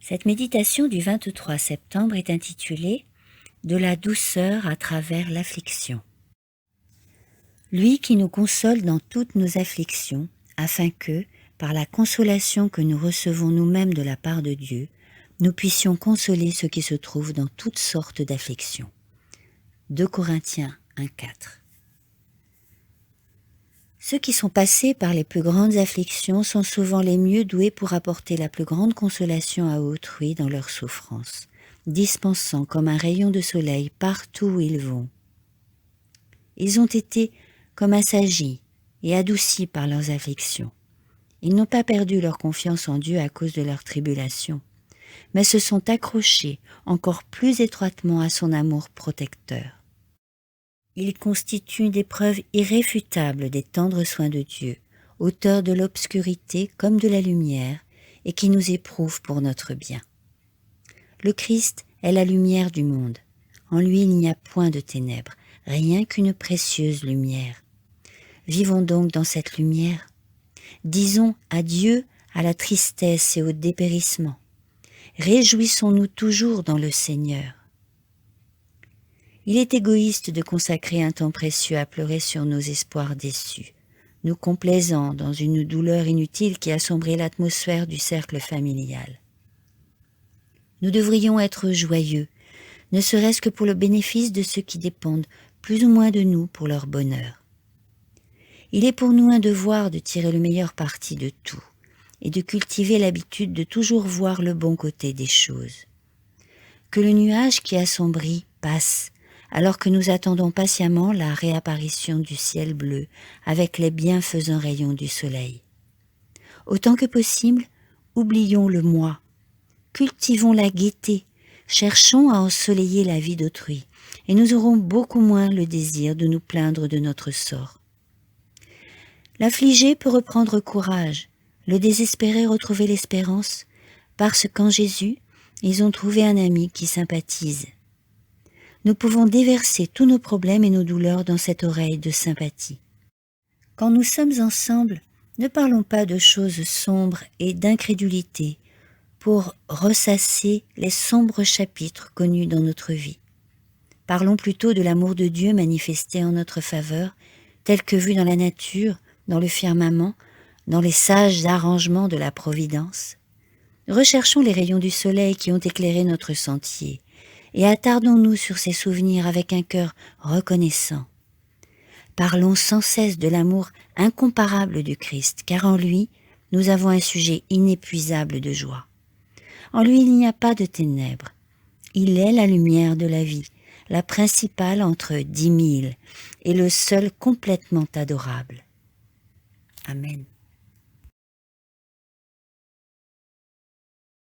Cette méditation du 23 septembre est intitulée « De la douceur à travers l'affliction ». Lui qui nous console dans toutes nos afflictions, afin que, par la consolation que nous recevons nous-mêmes de la part de Dieu, nous puissions consoler ceux qui se trouvent dans toutes sortes d'afflictions. 2 Corinthiens 1,4. Ceux qui sont passés par les plus grandes afflictions sont souvent les mieux doués pour apporter la plus grande consolation à autrui dans leur souffrance, dispensant comme un rayon de soleil partout où ils vont. Ils ont été comme assagis et adoucis par leurs afflictions. Ils n'ont pas perdu leur confiance en Dieu à cause de leurs tribulations, mais se sont accrochés encore plus étroitement à son amour protecteur. Ils constituent des preuves irréfutables des tendres soins de Dieu, auteur de l'obscurité comme de la lumière, et qui nous éprouve pour notre bien. Le Christ est la lumière du monde. En lui il n'y a point de ténèbres, rien qu'une précieuse lumière. Vivons donc dans cette lumière. Disons adieu à la tristesse et au dépérissement. Réjouissons-nous toujours dans le Seigneur. Il est égoïste de consacrer un temps précieux à pleurer sur nos espoirs déçus, nous complaisant dans une douleur inutile qui assombrit l'atmosphère du cercle familial. Nous devrions être joyeux, ne serait-ce que pour le bénéfice de ceux qui dépendent plus ou moins de nous pour leur bonheur. Il est pour nous un devoir de tirer le meilleur parti de tout et de cultiver l'habitude de toujours voir le bon côté des choses. Que le nuage qui assombrit passe, alors que nous attendons patiemment la réapparition du ciel bleu avec les bienfaisants rayons du soleil. Autant que possible, oublions le moi, cultivons la gaieté, cherchons à ensoleiller la vie d'autrui, et nous aurons beaucoup moins le désir de nous plaindre de notre sort. L'affligé peut reprendre courage, le désespéré retrouver l'espérance, parce qu'en Jésus, ils ont trouvé un ami qui sympathise. Nous pouvons déverser tous nos problèmes et nos douleurs dans cette oreille de sympathie. Quand nous sommes ensemble, ne parlons pas de choses sombres et d'incrédulité pour ressasser les sombres chapitres connus dans notre vie. Parlons plutôt de l'amour de Dieu manifesté en notre faveur, tel que vu dans la nature, dans le firmament, dans les sages arrangements de la Providence. Recherchons les rayons du soleil qui ont éclairé notre sentier, et attardons-nous sur ces souvenirs avec un cœur reconnaissant. Parlons sans cesse de l'amour incomparable du Christ, car en lui, nous avons un sujet inépuisable de joie. En lui, il n'y a pas de ténèbres. Il est la lumière de la vie, la principale entre 10 000, et le seul complètement adorable. Amen.